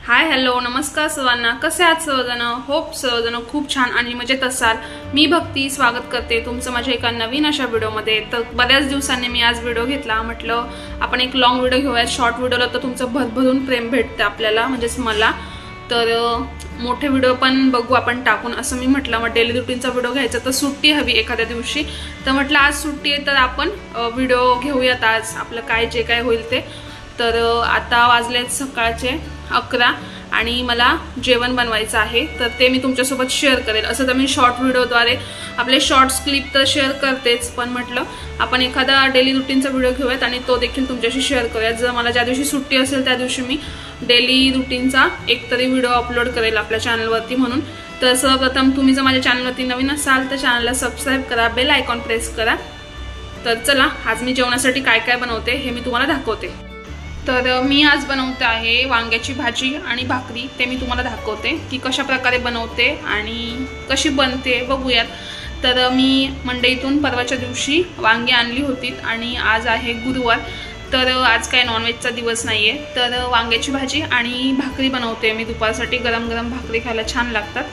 Hi hello नमस्कार सर्वांना, कसे आहात सर्वजण? होप सर्वजण खूप छान आणि मजेत असाल। मी भक्ती स्वागत करते तुमचं माझ्या एका नवीन अशा व्हिडिओमध्ये। तर बऱ्याच दिवसांनी मी आज व्हिडिओ घेतला, म्हटलं आपण एक लॉंग व्हिडिओ घेऊया। शॉर्ट व्हिडिओला तर तुमचं भरभरून प्रेम भेटतं आपल्याला, म्हणजेच मला। तर मोठे व्हिडिओ पण बघू आपण टाकून असं मी म्हटलं। मग डेली रुटीनचा व्हिडिओ घ्यायचा तर सुट्टी हवी एखाद्या दिवशी, तर म्हटलं आज सुट्टी आहे तर आपण व्हिडिओ घेऊयात आज, आपलं काय जे काय होईल ते। तर आता वाजलेत सकाळचे 11 आणि मला जेवण बनवायचं आहे, तर ते मी तुमच्यासोबत शेअर करेल। असं तर मी शॉर्ट व्हिडिओद्वारे आपले शॉर्ट्स क्लिप तर शेअर करतेच, पण म्हटलं आपण एखादा डेली रुटीनचा व्हिडिओ घेऊयात आणि तो देखील तुमच्याशी शेअर करूयात। जर मला ज्या दिवशी सुट्टी असेल त्या दिवशी मी डेली रुटीनचा एक तरी व्हिडिओ अपलोड करेल आपल्या चॅनलवरती। म्हणून तर सर्वप्रथम तुम्ही जर माझ्या चॅनलवरती नवीन असाल तर चॅनलला सबस्क्राइब करा, बेल आयकॉन प्रेस करा। तर चला आज मी जेवणासाठी काय काय बनवते हे मी तुम्हाला दाखवते। तर मी आज बनवते आहे वांग्याची भाजी आणि भाकरी, ते मी तुम्हाला दाखवते की कशा प्रकारे बनवते आणि कशी बनते बघूयात। तर मी मंडईतून परवाच्या दिवशी वांगी आणली होती आणि आज आहे गुरुवार, तर आज काय नॉनव्हेजचा दिवस नाही आहे। तर वांग्याची भाजी आणि भाकरी बनवते मी दुपारसाठी, गरम गरम भाकरी खायला छान लागतात,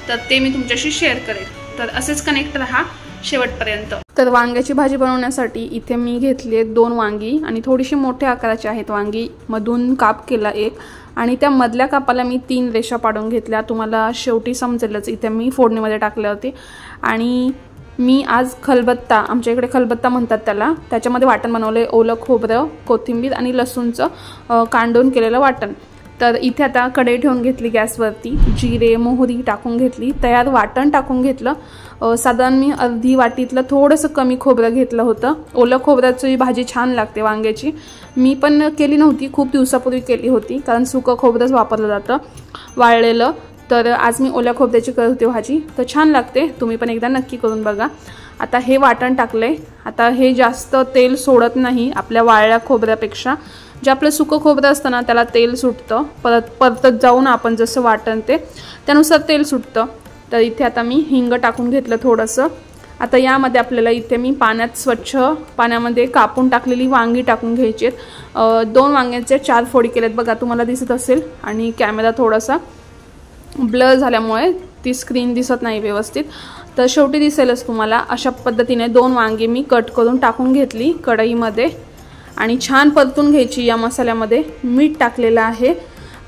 तर ते मी तुमच्याशी शेअर करेल। तर असेच कनेक्ट रहा शेवटपर्यंत। तर वांग्याची भाजी बनवण्यासाठी इथे मी घेतली 2 वांगी आणि थोडीशी मोठ्या आकाराची आहेत वांगी, मधून काप केला एक आणि त्या मधल्या कापाला मी 3 रेषा पाडून घेतल्या, तुम्हाला शेवटी समजेलच। इथे मी फोडणीमध्ये टाकले होते आणि मी आज खलबत्ता, आमच्या इकडे खलबत्ता म्हणतात त्याला, त्याच्यामध्ये वाटण बनवले। ओलं खोबरं, कोथिंबीर आणि लसूणचं कांडून केलेलं वाटण। तर इथे आता कढई ठेवून घेतली गॅसवरती, जिरे मोहरी टाकून घेतली, तयार वाटण टाकून घेतलं। साधारण मी अर्धी वाटीतलं थोडंसं कमी खोबरं घेतलं होतं। ओलं खोबऱ्याची भाजी छान लागते वांग्याची, मी पण केली नव्हती, खूप दिवसापूर्वी केली होती, कारण सुकं खोबरंच वापरलं जातं वाळलेलं। तर आज मी ओल्या खोबऱ्याची करत होती भाजी, तर छान लागते, तुम्ही पण एकदा नक्की करून बघा। आता हे वाटण टाकले, आता हे जास्त तेल सोडत नाही आपल्या वाळल्या खोबऱ्यापेक्षा। जे आपलं सुकं खोबरं असतं ना त्याला तेल सुटतं, परतत जाऊन आपण जसं वाटण ते त्यानुसार तेल सुटतं। तर इथे आता मी हिंग टाकून घेतलं थोडंसं। आता यामध्ये आपल्याला इथे मी पाण्यात स्वच्छ पाण्यामध्ये कापून टाकलेली वांगी टाकून घ्यायची आहेत। 2 वांग्यांचे 4 फोडी केलेत बघा, तुम्हाला दिसत असेल, आणि कॅमेरा थोडासा ब्लर झाल्यामुळे ती स्क्रीन दिसत नाही व्यवस्थित, तर शेवटी दिसेलच तुम्हाला। अशा पद्धतीने 2 वांगी मी कट करून टाकून घेतली कढईमध्ये आणि छान परतून घ्यायची। या मसाल्यामध्ये मीठ टाकलेलं आहे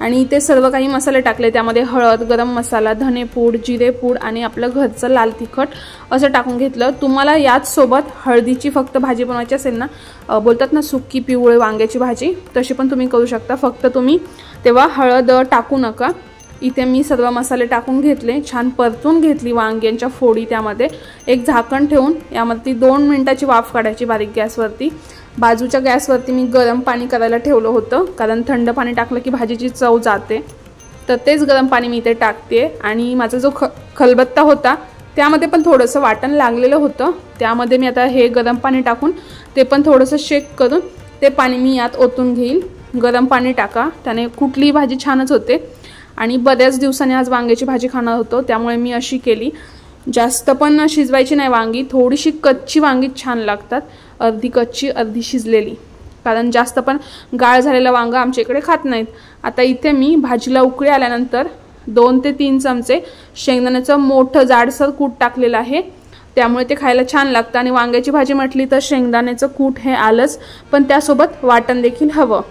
आणि ते सर्व काही मसाले टाकले, त्यामध्ये हळद, गरम मसाला, धनेपूड, जिरेपूड आणि आपलं घरचं लाल तिखट असं टाकून घेतलं। तुम्हाला याच सोबत हळदीची फक्त भाजी बनवायची असेल ना, बोलतात ना सुकी पिवळी वांग्याची भाजी, तशी पण तुम्ही करू शकता, फक्त तुम्ही तेव्हा हळद टाकू नका। इथे मी सर्व मसाले टाकून घेतले, छान परतून घेतली वांग्यांच्या फोडी, त्यामध्ये एक झाकण ठेवून यामध्ये 2 मिनिटाची वाफ काढायची बारीक गॅसवरती। बाजूच्या गॅसवरती मी गरम पाणी करायला ठेवलं होतं, कारण थंड पाणी टाकलं की भाजीची चव जाते, तर तेच गरम पाणी मी इथे टाकते। आणि माझा जो खलबत्ता होता त्यामध्ये पण थोडंसं वाटण लागलेलं होतं, त्यामध्ये मी आता हे गरम पाणी टाकून ते पण थोडंसं शेक करून ते पाणी मी यात ओतून घेईल। गरम पाणी टाका, त्याने कुठलीही भाजी छानच होते आणि बऱ्याच दिवसांनी आज वांग्याची भाजी खाणार होतो, त्यामुळे मी अशी केली। जास्त पण शिजवायची नाही वांगी, थोडीशी कच्ची वांगी छान लागतात, अर्धी कच्ची अर्धी शिजलेली, कारण जास्त पण गाळ झालेला वांगा आमच्या इकडे खात नाहीत। आता इथे मी भाजीला उकळी आल्यानंतर 2 ते 3 चमचे शेंगदाण्याचं मोठं जाडसर कूट टाकलेलं आहे, त्यामुळे ते खायला छान लागतं। आणि वांग्याची भाजी म्हटली तर शेंगदाण्याचं कूट हे आलंच, पण त्यासोबत वाटण देखील हवं।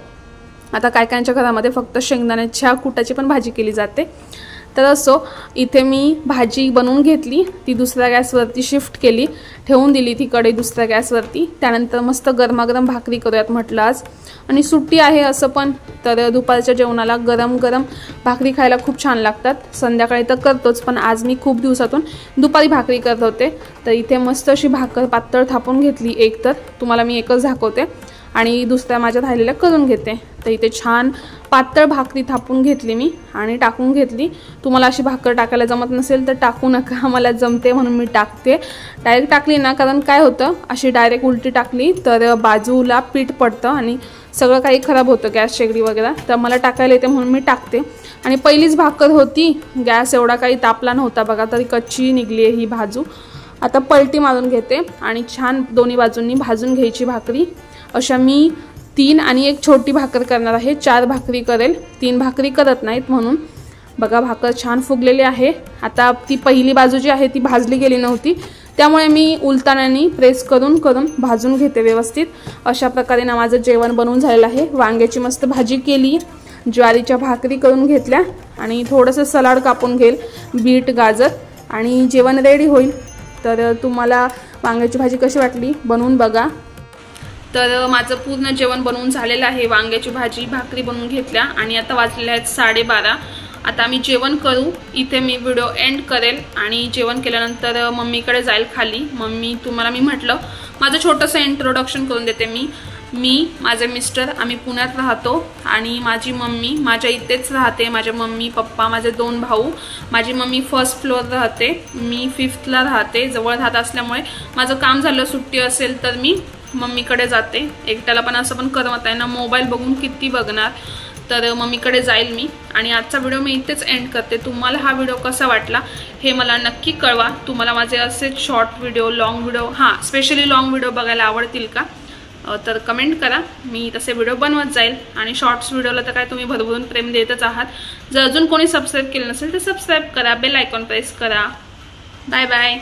आता काय कायांच्या घरामध्ये फक्त शेंगदाण्याच्या कुटाची पण भाजी केली जाते। तर असो, इथे मी भाजी बनवून घेतली, ती दुसऱ्या गॅसवरती शिफ्ट केली, ठेवून दिली ती कढई दुसऱ्या गॅसवरती। त्यानंतर मस्त गरमागरम भाकरी करूयात म्हटलं आज, आणि सुट्टी आहे असं पण, तर दुपारच्या जेवणाला गरम गरम भाकरी खायला खूप छान लागतात। संध्याकाळी तर करतोच, पण आज मी खूप दिवसातून दुपारी भाकरी करत होते। तर इथे मस्त अशी भाकर पातळ थापून घेतली एक, तर तुम्हाला मी एकच दाखवते आणि दुसऱ्या माझ्या राहिलेल्या करून घेते। तर इथे छान पातळ भाकरी थापून घेतली मी आणि टाकून घेतली। तुम्हाला अशी भाकर टाकायला जमत नसेल तर टाकू नका, मला जमते म्हणून मी टाकते। डायरेक्ट टाकली ना, कारण काय होतं, अशी डायरेक्ट उलटी टाकली तर बाजूला पीठ पडतं आणि सगळं काही खराब होतं, गॅस शेगडी वगैरे, तर मला टाकायला येते म्हणून मी टाकते। आणि पहिलीच भाकर होती, गॅस एवढा काही तापला नव्हता बघा, तरी कच्ची निघली आहे ही भाजू। आता पलटी मारून घेते आणि छान दोन्ही बाजूंनी भाजून घ्यायची भाकरी। अशा मी 3 आणि एक छोटी भाकर करणार आहे। 4 भाकरी करेल, 3 भाकरी करत नाहीत म्हणून। बघा भाकर छान फुगलेली आहे। आता ती पहिली बाजू जी आहे ती भाजली गेली नव्हती, त्यामुळे मी उलतानाने प्रेस करून भाजून घेते व्यवस्थित। अशा प्रकारे ना माझं जेवण बनवून झालेलं आहे। वांग्याची मस्त भाजी केली, ज्वारीच्या भाकरी करून घेतल्या आणि थोडंसं सलाड कापून घेईल, बीट गाजर, आणि जेवण रेडी होईल। तर तुम्हाला वांग्याची भाजी कशी वाटली बनवून बघा। तर माझं पूर्ण जेवण बनवून झालेलं आहे। वांग्याची भाजी भाकरी बनवून घेतल्या आणि आता वाजलेले आहेत 12:30। आता मी जेवण करू, इथे मी व्हिडिओ एंड करेल आणि जेवण केल्यानंतर मम्मीकडे जाईल खाली। तुम्हाला मी म्हटलं माझं छोटंसं इंट्रोडक्शन करून देते। मी माझे मिस्टर आम्ही पुण्यात राहतो आणि माझी मम्मी माझ्या इथेच राहते। माझे मम्मी पप्पा, माझे 2 भाऊ। माझी मम्मी फर्स्ट फ्लोअर राहते, मी 5thला राहते। जवळ राहत असल्यामुळे माझं काम झालं, सुट्टी असेल तर मी मम्मीकडे जाते। एकट्याला पण असं पण करमत आहे ना, मोबाईल बघून किती बघणार, तर मम्मीकडे जाईल मी। आणि आजचा व्हिडिओ मी इथेच एंड करते। तुम्हाला हा व्हिडिओ कसा वाटला हे मला नक्की कळवा। तुम्हाला माझे असे short video, long video, specially long video बघायला आवडतील का, तर कमेंट करा। मी तसे व्हिडिओ बनवत जाईल। आणि शॉर्ट्स व्हिडिओला तर काय तुम्ही भरभरून प्रेम देतच आहात। जर अजून कोणी सबस्क्राईब केलं नसेल तर सबस्क्राईब करा, बेल आयकॉन प्रेस करा। Bye bye.